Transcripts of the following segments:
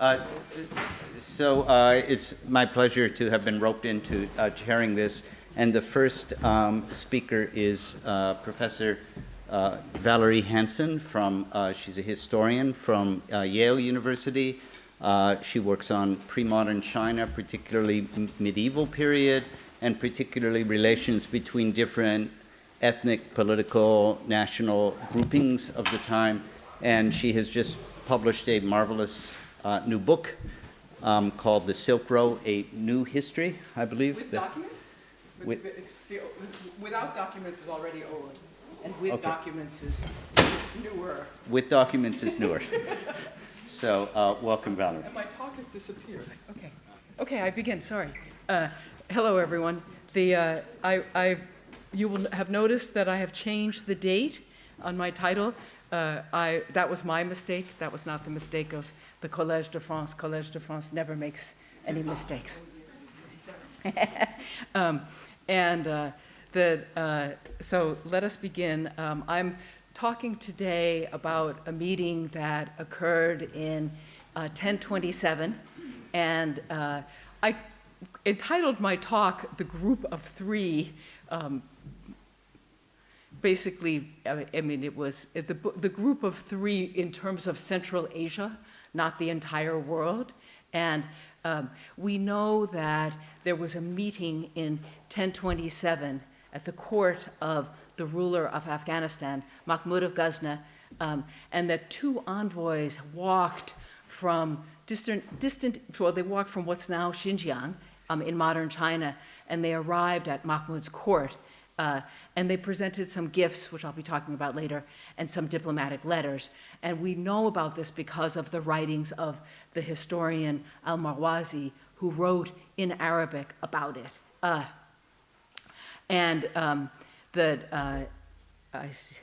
Uh, it's my pleasure to have been roped into chairing this. And the first speaker is Professor Valerie Hansen she's a historian from Yale University. She works on pre-modern China, particularly medieval period, and particularly relations between different ethnic, political, national groupings of the time. And she has just published a marvelous new book called The Silk Road, A New History, I believe. With documents? Without documents is already old, and with documents is newer. With documents is newer. So welcome, Valerie. And my talk has disappeared. Okay, I begin, sorry. Hello, everyone. You will have noticed that I have changed the date on my title. That was my mistake. That was not the mistake of the Collège de France. Collège de France never makes any mistakes. So let us begin. I'm talking today about a meeting that occurred in 1027, and I entitled my talk "The Group of Three." Basically, I mean, it was the group of three in terms of Central Asia, not the entire world. And we know that there was a meeting in 1027 at the court of the ruler of Afghanistan, Mahmud of Ghazni, and that two envoys walked from they walked from what's now Xinjiang in modern China, and they arrived at Mahmud's court. And they presented some gifts, which I'll be talking about later, and some diplomatic letters. And we know about this because of the writings of the historian al-Marwazi, who wrote in Arabic about it. And I was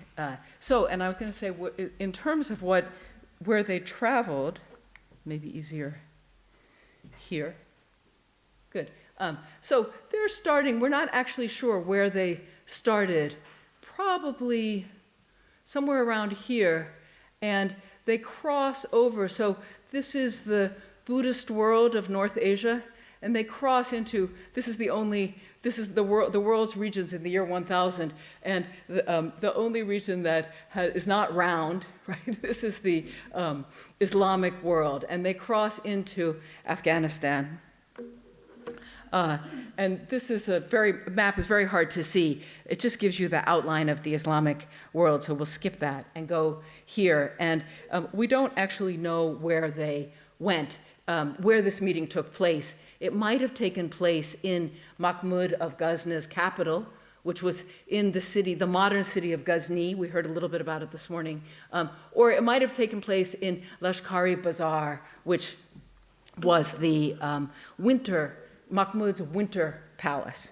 going to say, in terms of where they traveled, maybe easier here. Good. So they're starting, we're not actually sure where they started, probably somewhere around here, and they cross over. So this is the Buddhist world of North Asia, and they cross into, this is the world's regions in the year 1000, and the only region that is not round, right? This is the Islamic world, and they cross into Afghanistan. And this is map is very hard to see. It just gives you the outline of the Islamic world, so we'll skip that and go here. And we don't actually know where they went, where this meeting took place. It might have taken place in Mahmud of Ghazna's capital, which was in the modern city of Ghazni. We heard a little bit about it this morning. Or it might have taken place in Lashkari Bazaar, which was the Mahmud's winter palace.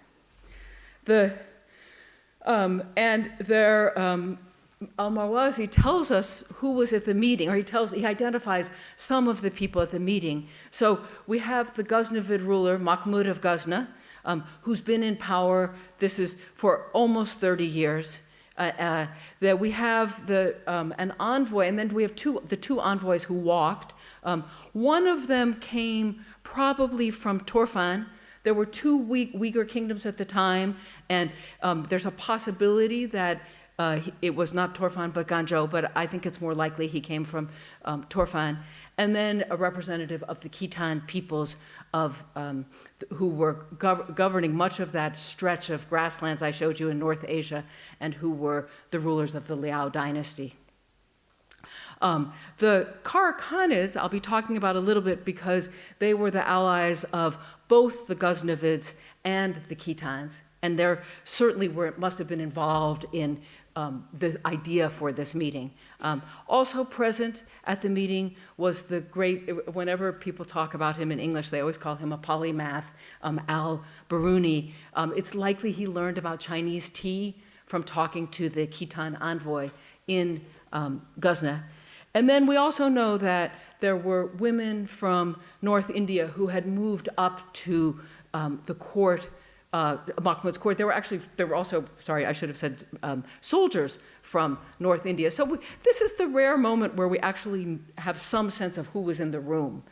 Al-Marwazi tells us who was at the meeting, or he identifies some of the people at the meeting. So we have the Ghaznavid ruler, Mahmud of Ghazni, who's been in power, this is for almost 30 years. That we have an envoy, and then we have the two envoys who walked. One of them came probably from Turfan. There were two Uyghur kingdoms at the time, and there's a possibility that it was not Turfan but Ganzhou, but I think it's more likely he came from Turfan. And then a representative of the Khitan peoples who were governing much of that stretch of grasslands I showed you in North Asia, and who were the rulers of the Liao dynasty. The Karakhanids, I'll be talking about a little bit because they were the allies of both the Ghaznavids and the Khitans, and they certainly must have been involved in the idea for this meeting. Also present at the meeting was the great, whenever people talk about him in English, they always call him a polymath, al-Biruni. It's likely he learned about Chinese tea from talking to the Khitan envoy in Ghazni. And then we also know that there were women from North India who had moved up to the court, Mahmud's court. There were also, sorry, I should have said soldiers from North India. So this is the rare moment where we actually have some sense of who was in the room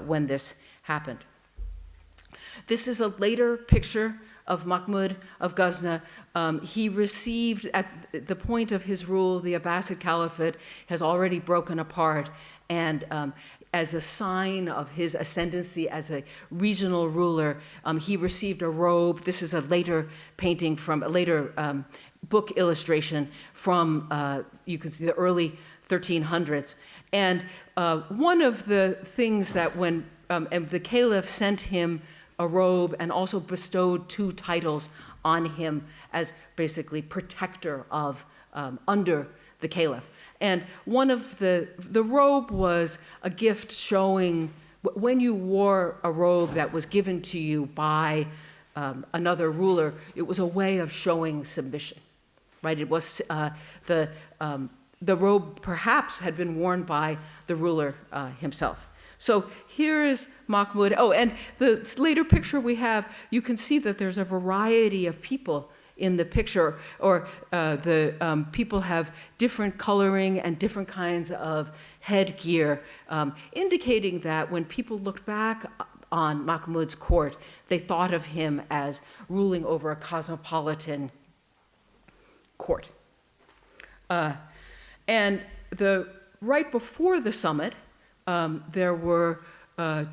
when this happened. This is a later picture of Mahmud of Ghazna. He received, at the point of his rule, the Abbasid Caliphate has already broken apart, and as a sign of his ascendancy as a regional ruler, he received a robe. This is a later painting from a later book illustration from, you can see, the early 1300s. And one of the things that when and the caliph sent him a robe and also bestowed 2 titles on him as basically protector of under the caliph. And one of the robe was a gift showing, when you wore a robe that was given to you by another ruler, it was a way of showing submission, right? It was the robe perhaps had been worn by the ruler himself. So here is Mahmud. Oh, and the later picture we have, you can see that there's a variety of people in the picture, or the people have different coloring and different kinds of headgear, indicating that when people looked back on Mahmud's court, they thought of him as ruling over a cosmopolitan court. And right before the summit, there were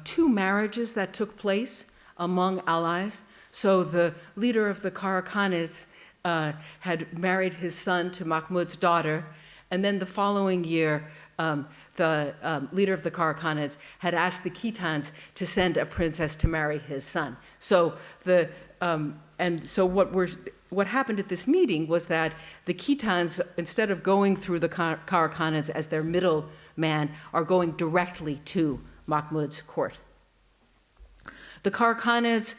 2 marriages that took place among allies. So the leader of the Karakhanids had married his son to Mahmud's daughter, and then the following year, the leader of the Karakhanids had asked the Khitans to send a princess to marry his son. So what happened at this meeting was that the Khitans, instead of going through the Karakhanids as their middleman, are going directly to Mahmud's court. The Karakhanids,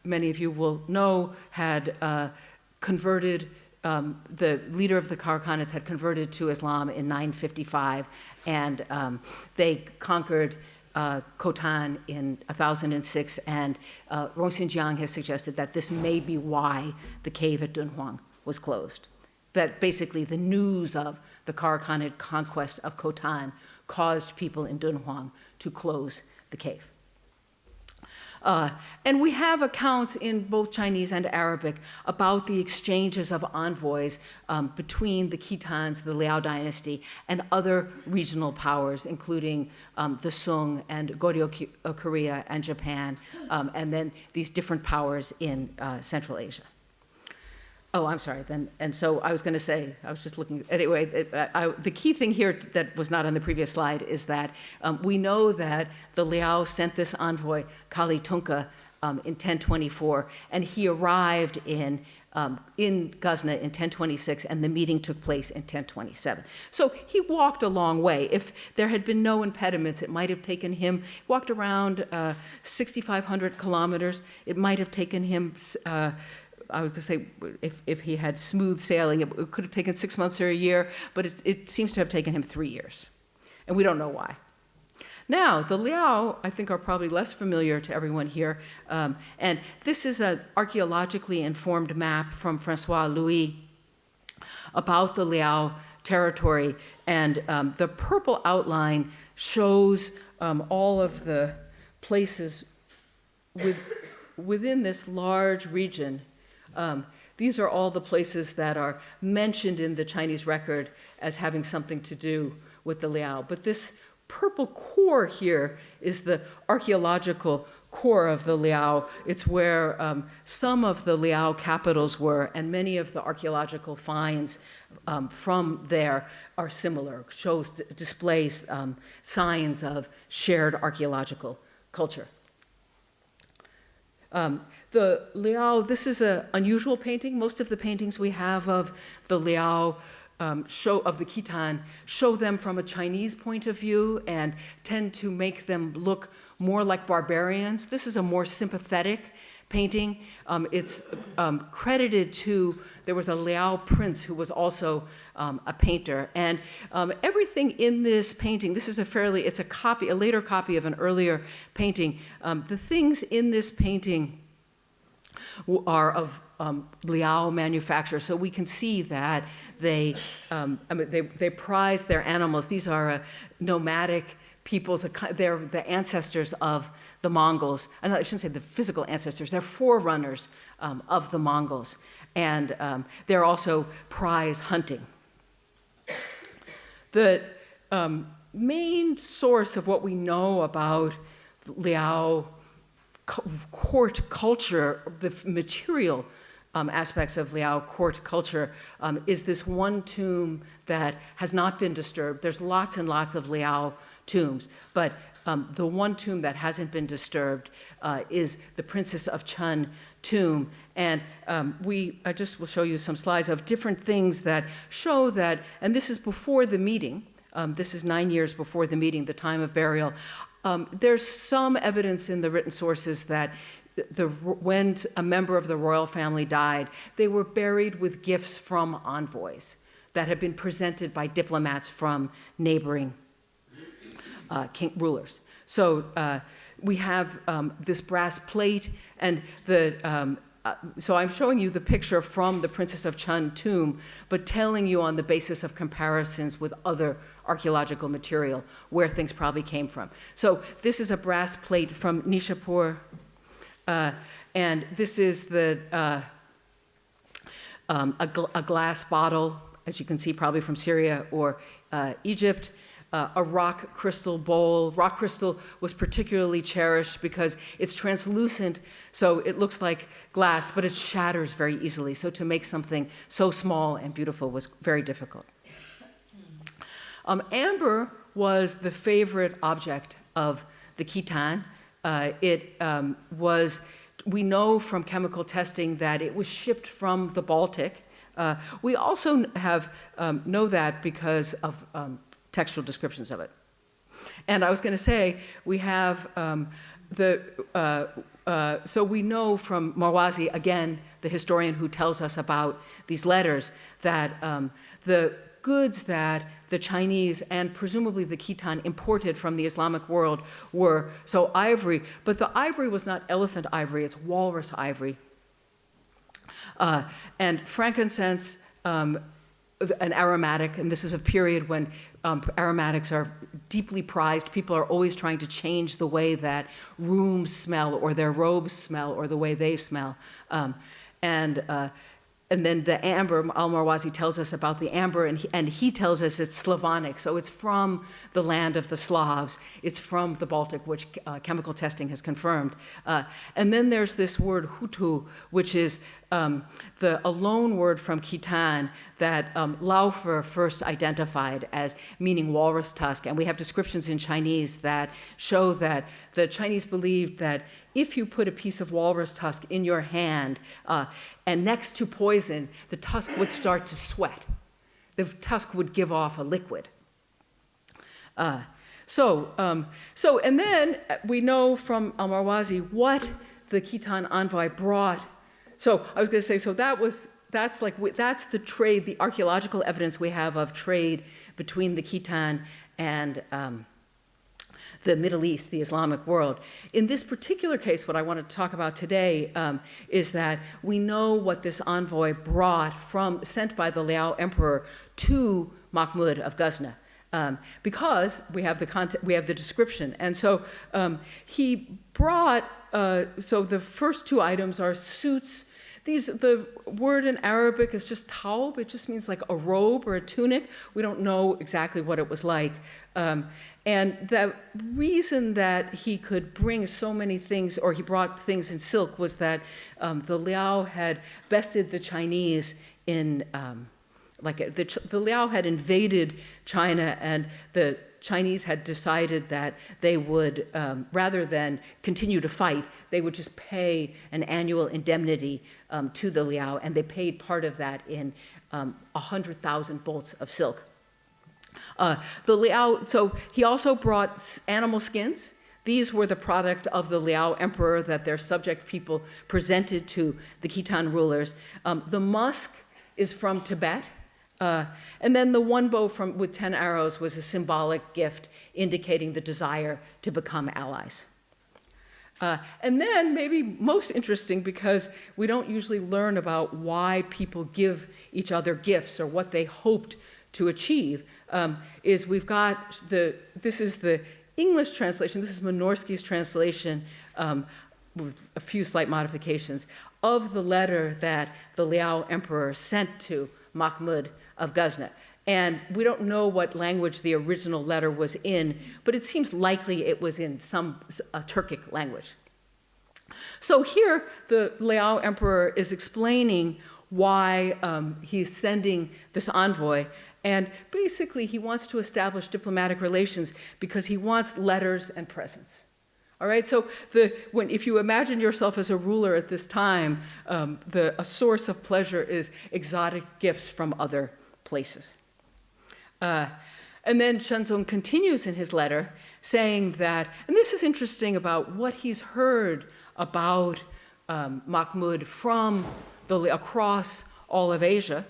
many of you will know, had converted, the leader of the Karakhanids had converted to Islam in 955, and they conquered Khotan in 1006, and Rong Xinjiang has suggested that this may be why the cave at Dunhuang was closed. That basically the news of the Karakhanid conquest of Khotan caused people in Dunhuang to close the cave. And we have accounts in both Chinese and Arabic about the exchanges of envoys between the Khitans, the Liao dynasty, and other regional powers, including the Sung and Goryeo Korea and Japan, and then these different powers in Central Asia. Oh, I'm sorry, and so I was going to say, I was just looking, anyway, the key thing here that was not on the previous slide is that we know that the Liao sent this envoy, Kali Tunka, in 1024, and he arrived in Ghazna in 1026, and the meeting took place in 1027. So he walked a long way. If there had been no impediments, it might have taken him, walked around 6,500 kilometers. It might have taken him, I would say, if he had smooth sailing, it could have taken 6 months or a year, but it seems to have taken him 3 years. And we don't know why. Now, the Liao, I think, are probably less familiar to everyone here. And this is an archaeologically informed map from Francois Louis about the Liao territory. And the purple outline shows all of the places within this large region. These are all the places that are mentioned in the Chinese record as having something to do with the Liao. But this purple core here is the archaeological core of the Liao. It's where some of the Liao capitals were, and many of the archaeological finds from there are similar, displays signs of shared archaeological culture. The Liao, this is an unusual painting. Most of the paintings we have of the Liao of the Khitan show them from a Chinese point of view and tend to make them look more like barbarians. This is a more sympathetic painting. It's credited to, there was a Liao prince who was also a painter. And everything in this painting, this is it's a later copy of an earlier painting. The things in this painting are of Liao manufacture, so we can see that they prize their animals. These are nomadic peoples, they're the ancestors of the Mongols. And I shouldn't say the physical ancestors, they're forerunners of the Mongols. And they're also prize hunting. The main source of what we know about Liao court culture, the material aspects of Liao court culture, is this one tomb that has not been disturbed. There's lots and lots of Liao tombs, but the one tomb that hasn't been disturbed is the Princess of Chun tomb. And I just will show you some slides of different things that show that, and this is before the meeting. This is 9 years before the meeting, the time of burial. There's some evidence in the written sources that when a member of the royal family died, they were buried with gifts from envoys that had been presented by diplomats from neighboring rulers. So we have this brass plate, and so I'm showing you the picture from the Princess of Chun tomb, but telling you on the basis of comparisons with other archaeological material where things probably came from. So this is a brass plate from Nishapur, and this is a glass bottle, as you can see, probably from Syria or Egypt. A rock crystal bowl. Rock crystal was particularly cherished because it's translucent, so it looks like glass, but it shatters very easily. So to make something so small and beautiful was very difficult. Amber was the favorite object of the Khitan. We know from chemical testing that it was shipped from the Baltic. We also know that because of textual descriptions of it. And I was going to say, we have so we know from Marwazi, again, the historian who tells us about these letters, that the goods that the Chinese and presumably the Khitan imported from the Islamic world were ivory, but the ivory was not elephant ivory, it's walrus ivory. And frankincense, an aromatic, and this is a period when aromatics are deeply prized. People are always trying to change the way that rooms smell or their robes smell or the way they smell. And then the amber, Al-Marwazi tells us about the amber, and he tells us it's Slavonic, so it's from the land of the Slavs. It's from the Baltic, which chemical testing has confirmed. And then there's this word hutu, which is a loan word from Khitan that Laufer first identified as meaning walrus tusk. And we have descriptions in Chinese that show that the Chinese believed that if you put a piece of walrus tusk in your hand and next to poison, the tusk would start to sweat. The tusk would give off a liquid. And then we know from Al-Marwazi what the Khitan envoy brought. So I was going to say, that's the trade, the archaeological evidence we have of trade between the Khitan and the Middle East, the Islamic world. In this particular case, what I want to talk about today is that we know what this envoy brought sent by the Liao emperor to Mahmud of Ghazna. Because we have the description. And so he brought, so the first two items are suits. The word in Arabic is just taub. It just means like a robe or a tunic. We don't know exactly what it was like. And the reason that he could bring so many things, or he brought things in silk, was that the Liao had bested the Chinese in, the Liao had invaded China, and the Chinese had decided that they would, rather than continue to fight, they would just pay an annual indemnity to the Liao, and they paid part of that in 100,000 bolts of silk. The Liao, so he also brought animal skins. These were the product of the Liao emperor that their subject people presented to the Khitan rulers. The musk is from Tibet. And then the one bow with 10 arrows was a symbolic gift indicating the desire to become allies. And then maybe most interesting, because we don't usually learn about why people give each other gifts or what they hoped to achieve, is we've got this is the English translation, this is Minorski's translation, with a few slight modifications, of the letter that the Liao emperor sent to Mahmud of Ghazna. And we don't know what language the original letter was in, but it seems likely it was in some Turkic language. So here, the Liao emperor is explaining why he's sending this envoy. And basically, he wants to establish diplomatic relations because he wants letters and presents. All right, so if you imagine yourself as a ruler at this time, a source of pleasure is exotic gifts from other places. And then Shenzong continues in his letter saying that, and this is interesting about what he's heard about Mahmud from across all of Asia.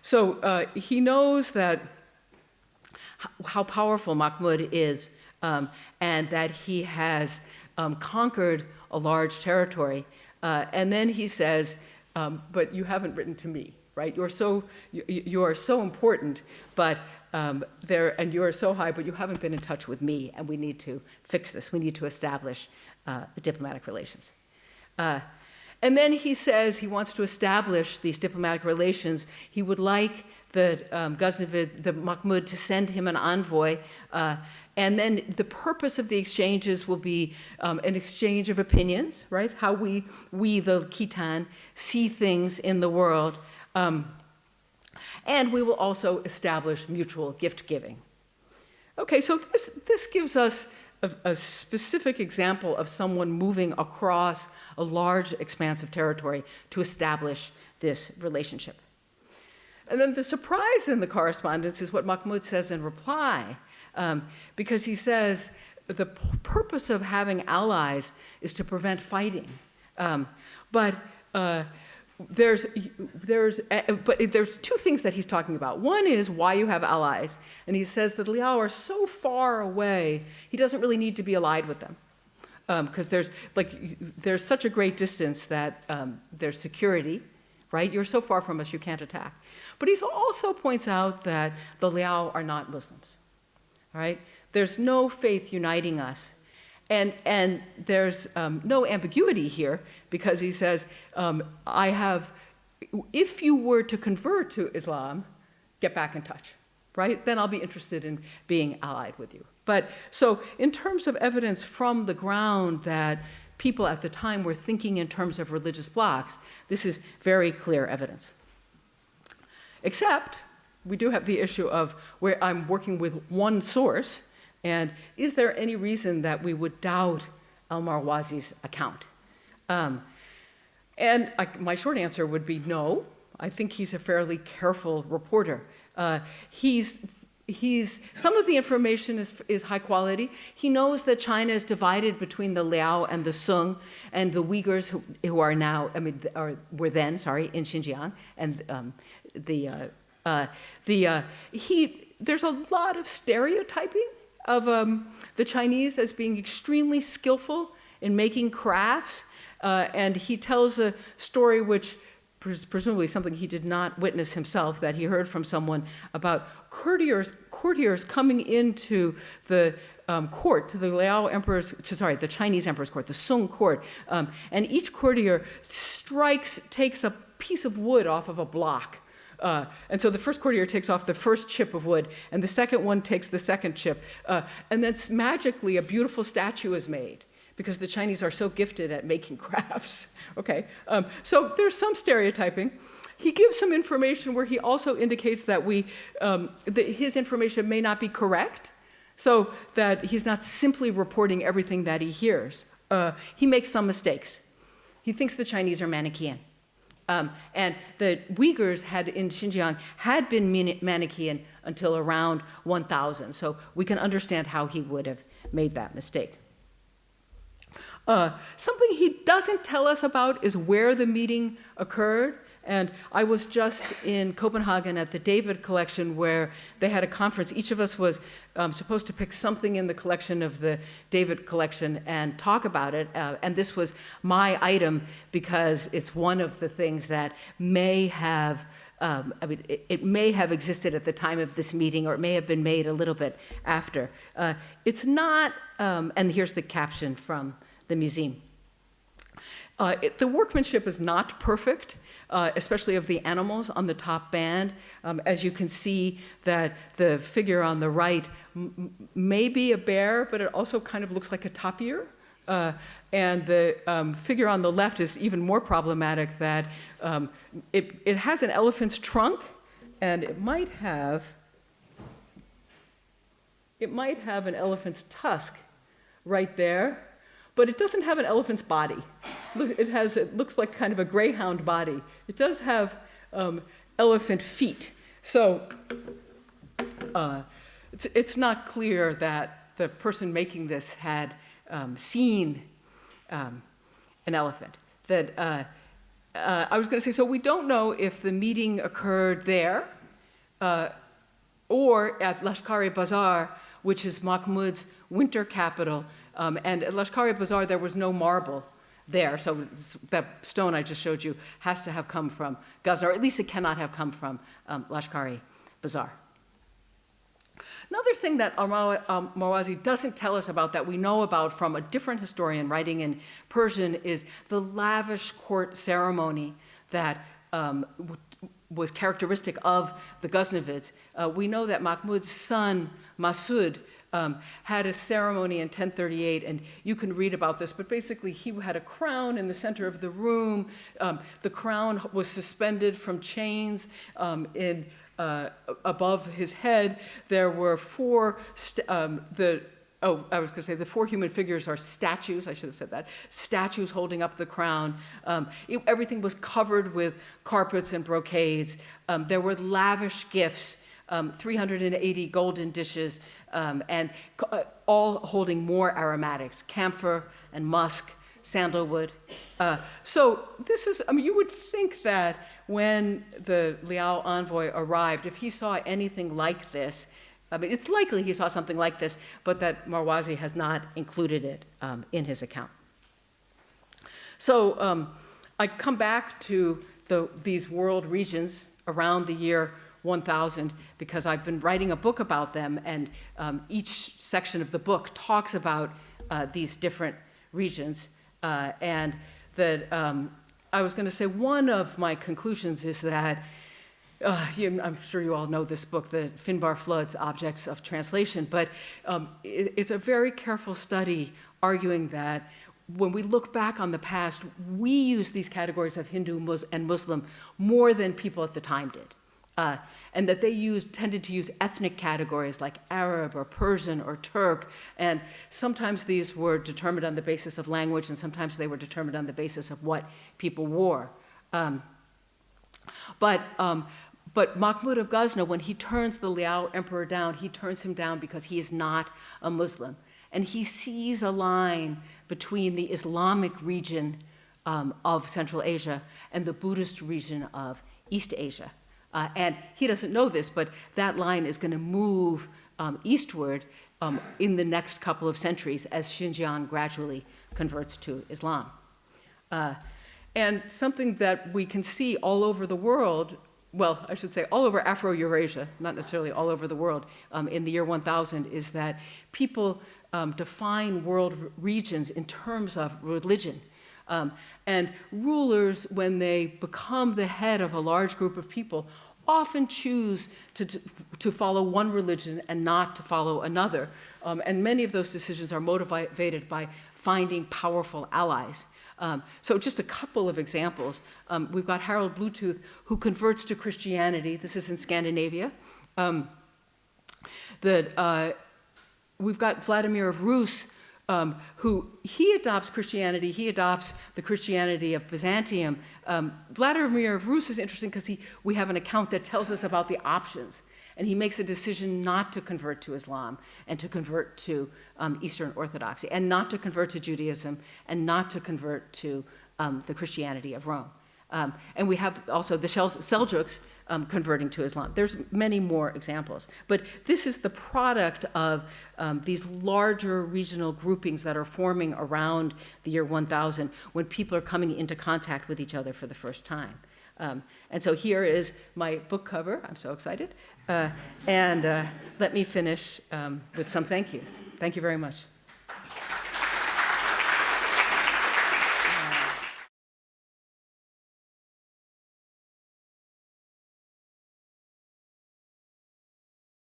So he knows that how powerful Mahmud is, and that he has conquered a large territory. And then he says, but you haven't written to me, right? You are so important, but and you are so high, but you haven't been in touch with me, and we need to fix this. We need to establish diplomatic relations. And then he says he wants to establish these diplomatic relations. He would like the Mahmud to send him an envoy, and then the purpose of the exchanges will be an exchange of opinions, right? How we the Khitan, see things in the world. And we will also establish mutual gift giving. Okay, so this gives us a specific example of someone moving across a large expanse of territory to establish this relationship. And then the surprise in the correspondence is what Mahmud says in reply, because he says the purpose of having allies is to prevent fighting. But there's two things that he's talking about. One is why you have allies, and he says that Liao are so far away, he doesn't really need to be allied with them, because there's such a great distance that there's security, right? You're so far from us, you can't attack. But he also points out that the Liao are not Muslims, right? There's no faith uniting us. And there's no ambiguity here, because he says, if you were to convert to Islam, get back in touch, right? Then I'll be interested in being allied with you. But so in terms of evidence from the ground that people at the time were thinking in terms of religious blocks, this is very clear evidence. Except we do have the issue of where I'm working with one source, and is there any reason that we would doubt al-Marwazi's account? My short answer would be no. I think he's a fairly careful reporter. Some of the information is high quality. He knows that China is divided between the Liao and the Sung and the Uyghurs who are now, were then, in Xinjiang. And there's a lot of stereotyping of the Chinese as being extremely skillful in making crafts. And he tells a story which presumably something he did not witness himself, that he heard from someone about courtiers coming into the court, to the the Chinese emperor's court, the Sung court, and each courtier takes a piece of wood off of a block. And so the first courtier takes off the first chip of wood, and the second one takes the second chip. And then magically a beautiful statue is made, because the Chinese are so gifted at making crafts. Okay, so there's some stereotyping. He gives some information where he also indicates that his information may not be correct, so that he's not simply reporting everything that he hears. He makes some mistakes. He thinks the Chinese are Manichaean. And the Uyghurs in Xinjiang had been Manichaean until around 1000, so we can understand how he would have made that mistake. Something he doesn't tell us about is where the meeting occurred. And I was just in Copenhagen at the David collection, where they had a conference. Each of us was supposed to pick something in the collection of the David collection and talk about it. And this was my item, because it's one of the things that may have I mean, it may have existed at the time of this meeting, or it may have been made a little bit after. It's not, and here's the caption from the museum. The workmanship is not perfect, especially of the animals on the top band. As you can see that the figure on the right may be a bear, but it also kind of looks like a tapir. And the figure on the left is even more problematic, that it has an elephant's trunk, and it might have an elephant's tusk right there, but it doesn't have an elephant's body. It looks like kind of a greyhound body. It does have elephant feet. So it's not clear that the person making this had seen an elephant. That I was going to say, so we don't know if the meeting occurred there or at Lashkar-e-Bazar, which is Mahmud's winter capital. And at Lashkar-e-Bazar, there was no marble there. So that stone I just showed you has to have come from Ghazna, or at least it cannot have come from Lashkar-e-Bazar. Another thing that Marwazi doesn't tell us about, that we know about from a different historian writing in Persian, is the lavish court ceremony that was characteristic of the Ghaznavids. We know that Mahmud's son, Masud, had a ceremony in 1038, and you can read about this, but basically he had a crown in the center of the room. The crown was suspended from chains above his head. There were the four human figures are statues, I should have said that, statues holding up the crown. Everything was covered with carpets and brocades. There were lavish gifts, 380 golden dishes, and all holding more aromatics, camphor and musk, sandalwood. So this is, I mean, you would think that when the Liao envoy arrived, if he saw anything like this, I mean, it's likely he saw something like this, but that Marwazi has not included it in his account. So I come back to these world regions around the year 1000 because I've been writing a book about them, and each section of the book talks about these different regions. And that I was going to say one of my conclusions is that I'm sure you all know this book, the Finbar Flood's Objects of Translation, but it's a very careful study arguing that when we look back on the past, we use these categories of Hindu and Muslim more than people at the time did. And that they tended to use ethnic categories like Arab or Persian or Turk, and sometimes these were determined on the basis of language, and sometimes they were determined on the basis of what people wore. But Mahmud of Ghazna, when he turns the Liao emperor down, he turns him down because he is not a Muslim. And he sees a line between the Islamic region of Central Asia and the Buddhist region of East Asia. And he doesn't know this, but that line is going to move eastward in the next couple of centuries as Xinjiang gradually converts to Islam. And something that we can see all over the world, well, I should say all over Afro-Eurasia, not necessarily all over the world, in the year 1000, is that people define world regions in terms of religion. And rulers, when they become the head of a large group of people, often choose to follow one religion and not to follow another. And many of those decisions are motivated by finding powerful allies. So just a couple of examples. We've got Harold Bluetooth, who converts to Christianity. This is in Scandinavia. We've got Vladimir of Rus, who he adopts Christianity. He adopts the Christianity of Byzantium. Vladimir of Rus is interesting because we have an account that tells us about the options. And he makes a decision not to convert to Islam and to convert to Eastern Orthodoxy, and not to convert to Judaism, and not to convert to the Christianity of Rome. And we have also the Seljuks converting to Islam. There's many more examples. But this is the product of these larger regional groupings that are forming around the year 1000 when people are coming into contact with each other for the first time. And so here is my book cover. I'm so excited. And let me finish with some thank yous. Thank you very much.